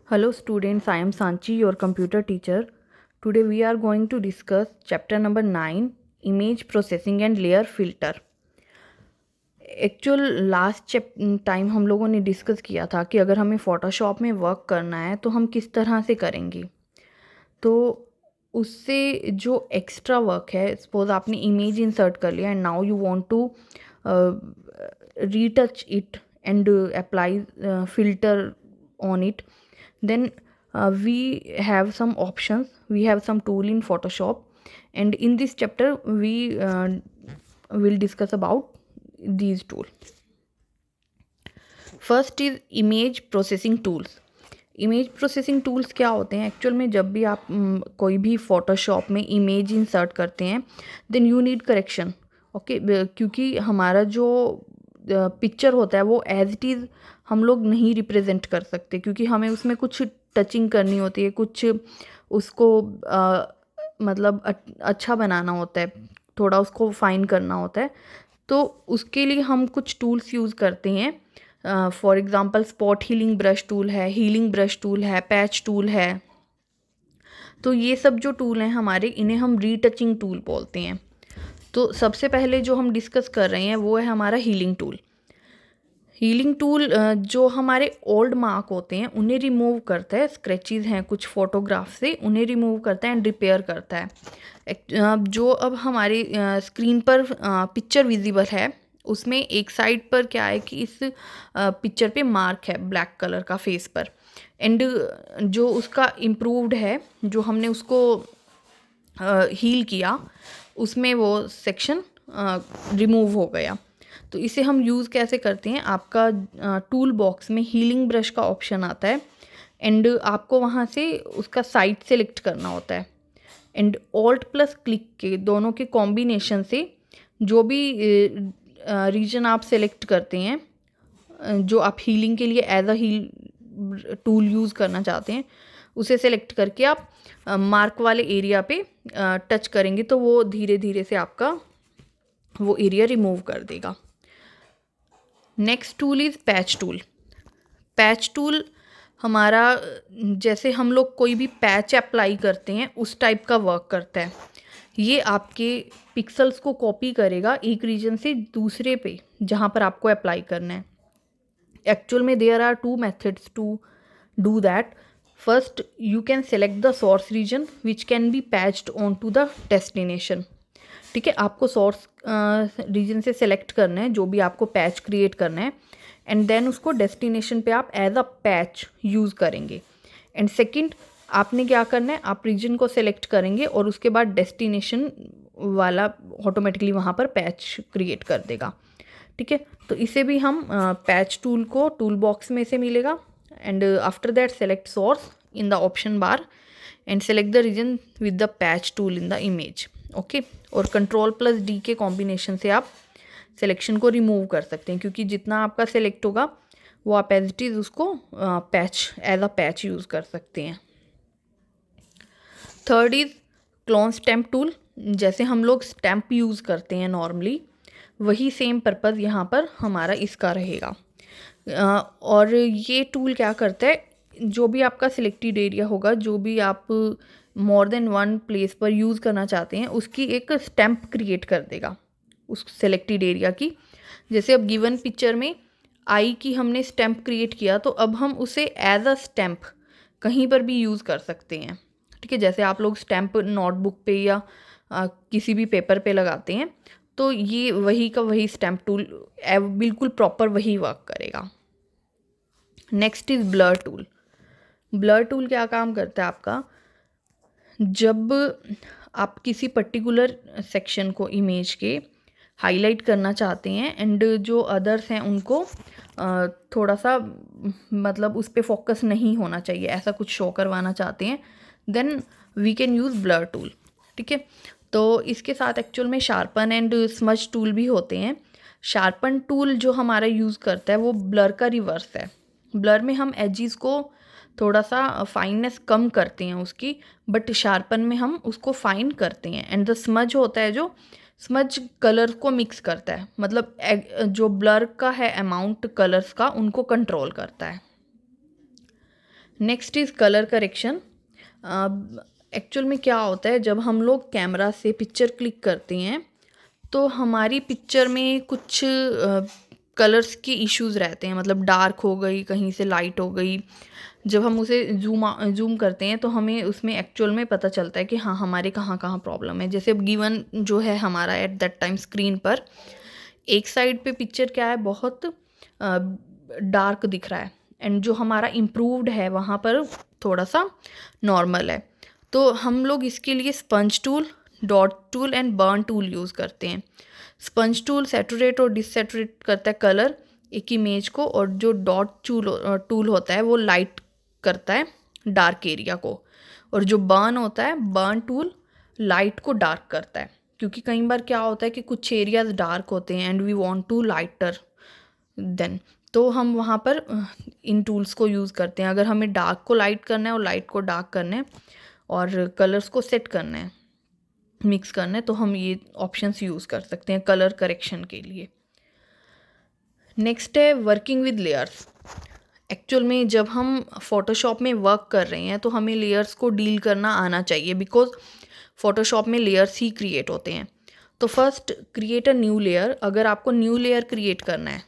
Hello students, I am Sanchi, your computer teacher. Today we are going to discuss chapter number 9, image processing and layer filter. Actual last time हम लोगों ने discuss किया था कि अगर हमें Photoshop में वर्क करना है तो हम किस तरह से करेंगे। तो उससे जो एक्स्ट्रा वर्क है, सपोज आपने इमेज इंसर्ट कर लिया and now you want to retouch it and apply filter on it, then we have some options, we have some tool in Photoshop, and in this chapter we will discuss about these tools. First is image processing tools. Image processing tools क्या होते हैं actual में? जब भी आप कोई भी Photoshop में इमेज इंसर्ट करते हैं then you need correction, okay, क्योंकि हमारा जो पिक्चर होता है वो एज इट इज़ हम लोग नहीं रिप्रेजेंट कर सकते, क्योंकि हमें उसमें कुछ टचिंग करनी होती है, कुछ उसको मतलब अच्छा बनाना होता है, थोड़ा उसको फाइन करना होता है। तो उसके लिए हम कुछ टूल्स यूज़ करते हैं। For example spot healing brush tool है, हीलिंग ब्रश टूल है, पैच टूल है। तो ये सब जो टूल हैं हमारे, इन्हें हम रीटचिंग टूल बोलते हैं। तो सबसे पहले जो हम डिस्कस कर रहे हैं वो है हमारा हीलिंग टूल। हीलिंग टूल जो हमारे ओल्ड मार्क होते हैं उन्हें रिमूव करता है, स्क्रैचेस हैं कुछ फोटोग्राफ से, उन्हें रिमूव करता है एंड रिपेयर करता है। जो अब हमारे स्क्रीन पर पिक्चर विजिबल है उसमें एक साइड पर क्या है कि इस पिक्चर पे मार्क है ब्लैक कलर का फेस पर, एंड जो उसका इम्प्रूव्ड है, जो हमने उसको हील किया, उसमें वो सेक्शन रिमूव हो गया। तो इसे हम यूज़ कैसे करते हैं? आपका टूल बॉक्स में हीलिंग ब्रश का ऑप्शन आता है एंड आपको वहाँ से उसका साइड सेलेक्ट करना होता है, एंड ऑल्ट प्लस क्लिक के दोनों के कॉम्बिनेशन से जो भी रीजन आप सेलेक्ट करते हैं, जो आप हीलिंग के लिए as a heal tool use करना चाहते हैं, उसे सेलेक्ट करके आप मार्क वाले एरिया पे टच करेंगे तो वो धीरे धीरे से आपका वो एरिया रिमूव कर देगा। Next tool is patch tool. Patch tool हमारा, जैसे हम लोग कोई भी पैच अप्लाई करते हैं उस टाइप का वर्क करता है। ये आपके पिक्सल्स को कॉपी करेगा एक रीजन से दूसरे पे जहाँ पर आपको अप्लाई करना है। एक्चुअल में there are two methods to do that. First, you can select the source region which can be patched on to the destination. ठीक है, आपको सोर्स रीजन से सेलेक्ट करना है जो भी आपको पैच क्रिएट करना है, एंड देन उसको डेस्टिनेशन पे आप एज अ पैच यूज़ करेंगे। एंड सेकंड, आपने क्या करना है, आप रीजन को सेलेक्ट करेंगे और उसके बाद डेस्टिनेशन वाला ऑटोमेटिकली वहाँ पर पैच क्रिएट कर देगा। ठीक है, तो इसे भी हम पैच टूल को टूल बॉक्स में से मिलेगा, and after that select source in the option bar and select the region with the patch tool in the image. Okay, और कंट्रोल प्लस डी के कॉम्बिनेशन से आप सिलेक्शन को रिमूव कर सकते हैं, क्योंकि जितना आपका सेलेक्ट होगा वो आप एज इट इज़ उसको patch as a patch use कर सकते हैं। Third is clone stamp tool. जैसे हम लोग स्टैम्प यूज़ करते हैं नॉर्मली, वही सेम पर्पज़ यहाँ पर हमारा इसका रहेगा। और ये टूल क्या करता है, जो भी आपका सिलेक्टेड एरिया होगा, जो भी आप मोर देन वन प्लेस पर यूज़ करना चाहते हैं, उसकी एक स्टैम्प क्रिएट कर देगा उस सेलेक्टेड एरिया की। जैसे अब गिवन पिक्चर में आई की हमने स्टैम्प क्रिएट किया, तो अब हम उसे एज अ स्टैम्प कहीं पर भी यूज़ कर सकते हैं। ठीक है, जैसे आप लोग स्टैम्प नोटबुक पे या किसी भी पेपर पे लगाते हैं, तो ये वही का वही स्टैम्प टूल बिल्कुल प्रॉपर वही वर्क करेगा। Next is blur tool. Blur tool क्या काम करता है आपका? जब आप किसी पर्टिकुलर सेक्शन को इमेज के हाईलाइट करना चाहते हैं एंड जो अदर्स हैं उनको थोड़ा सा मतलब उस पर फोकस नहीं होना चाहिए, ऐसा कुछ शो करवाना चाहते हैं, then we can use blur tool. ठीक है, तो इसके साथ एक्चुअल में शार्पन एंड स्मज टूल भी होते हैं। शार्पन टूल जो हमारा यूज़ करता है वो ब्लर का रिवर्स है। ब्लर में हम एजिस को थोड़ा सा फाइननेस कम करते हैं उसकी, बट शार्पन में हम उसको फाइन करते हैं। एंड द स्मज होता है जो स्मज कलर को मिक्स करता है, मतलब जो ब्लर का है अमाउंट कलर्स का उनको कंट्रोल करता है। Next is colour correction. Actual में क्या होता है, जब हम लोग कैमरा से पिक्चर क्लिक करते हैं तो हमारी पिक्चर में कुछ कलर्स के इश्यूज़ रहते हैं, मतलब डार्क हो गई, कहीं से लाइट हो गई। जब हम उसे जूम करते हैं तो हमें उसमें एक्चुअल में पता चलता है कि हाँ हमारे कहाँ कहाँ प्रॉब्लम है। जैसे अब गिवन जो है हमारा एट दैट टाइम स्क्रीन पर एक साइड पे पिक्चर क्या है, बहुत डार्क दिख रहा है, एंड जो हमारा इम्प्रूव्ड है वहाँ पर थोड़ा सा नॉर्मल है। तो हम लोग इसके लिए sponge tool, dot tool and burn tool use करते हैं। स्पंज टूल सैचुरेट और डिसैचुरेट करता है कलर एक इमेज को, और जो डॉट टूल होता है वो लाइट करता है डार्क एरिया को, और जो बर्न होता है, बर्न टूल लाइट को डार्क करता है। क्योंकि कई बार क्या होता है कि कुछ एरियाज डार्क होते हैं and we want to lighter then, तो हम वहाँ पर इन टूल्स को यूज़ करते हैं। अगर हमें डार्क को लाइट करना है और लाइट को डार्क करना है और कलर्स को सेट करना है, मिक्स करना है, तो हम ये ऑप्शंस यूज़ कर सकते हैं कलर करेक्शन के लिए। नेक्स्ट है वर्किंग विद लेयर्स। एक्चुअल में जब हम फोटोशॉप में वर्क कर रहे हैं तो हमें लेयर्स को डील करना आना चाहिए, बिकॉज फोटोशॉप में लेयर्स ही क्रिएट होते हैं। तो first create a new layer. अगर आपको न्यू लेयर क्रिएट करना है,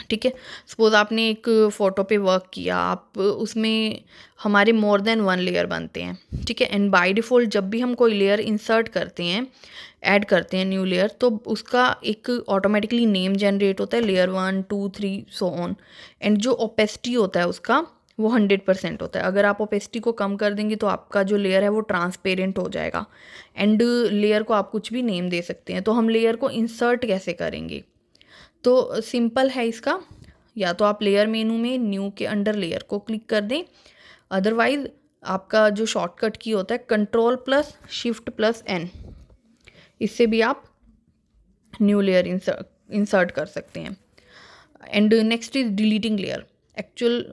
ठीक है, सपोज आपने एक फ़ोटो पे वर्क किया, आप उसमें हमारे मोर देन वन लेयर बनते हैं, ठीक है, एंड बाय डिफ़ॉल्ट जब भी हम कोई लेयर इंसर्ट करते हैं, ऐड करते हैं न्यू लेयर, तो उसका एक ऑटोमेटिकली नेम जनरेट होता है, लेयर 1 2 3 सो ऑन। एंड जो ओपेसिटी होता है उसका वो 100% होता है। अगर आप ओपेसिटी को कम कर देंगे तो आपका जो लेयर है वो ट्रांसपेरेंट हो जाएगा, एंड लेयर को आप कुछ भी नेम दे सकते हैं। तो हम लेयर को इंसर्ट कैसे करेंगे, तो सिंपल है इसका, या तो आप लेयर मेनू में न्यू के अंडर लेयर को क्लिक कर दें, अदरवाइज आपका जो शॉर्टकट की होता है Ctrl+Shift+N, इससे भी आप न्यू लेयर इंसर्ट कर सकते हैं। And next is deleting layer. Actual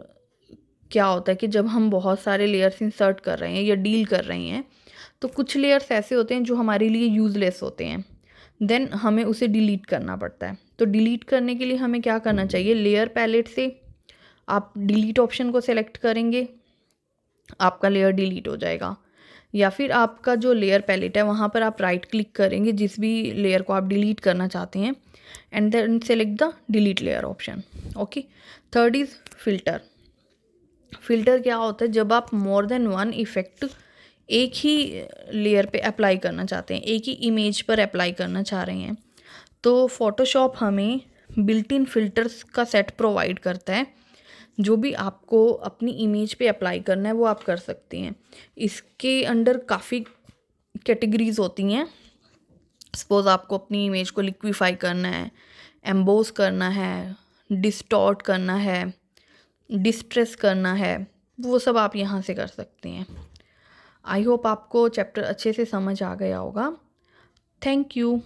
क्या होता है कि जब हम बहुत सारे लेयर्स इंसर्ट कर रहे हैं या डील कर रहे हैं तो कुछ लेयर्स ऐसे होते हैं जो हमारे लिए यूज़लेस होते हैं, देन हमें उसे डिलीट करना पड़ता है। तो डिलीट करने के लिए हमें क्या करना चाहिए, लेयर पैलेट से आप डिलीट ऑप्शन को सेलेक्ट करेंगे, आपका लेयर डिलीट हो जाएगा। या फिर आपका जो लेयर पैलेट है वहाँ पर आप राइट क्लिक करेंगे जिस भी लेयर को आप डिलीट करना चाहते हैं, and then select the delete layer option. Okay, third is filter. Filter क्या होता है, जब आप मोर देन वन इफेक्ट एक ही लेयर पे अप्लाई करना चाहते हैं, एक ही इमेज पर अप्लाई करना चाह रहे हैं, तो फोटोशॉप हमें बिल्ट इन फिल्टर्स का सेट प्रोवाइड करता है। जो भी आपको अपनी इमेज पे अप्लाई करना है वो आप कर सकते हैं। इसके अंडर काफ़ी कैटेगरीज होती हैं। सपोज़ आपको अपनी इमेज को लिक्विफाई करना है, एम्बोस करना है, डिस्टॉर्ट करना है, डिस्ट्रेस करना है, वो सब आप यहाँ से कर सकते हैं। आई होप आपको चैप्टर अच्छे से समझ आ गया होगा। Thank you.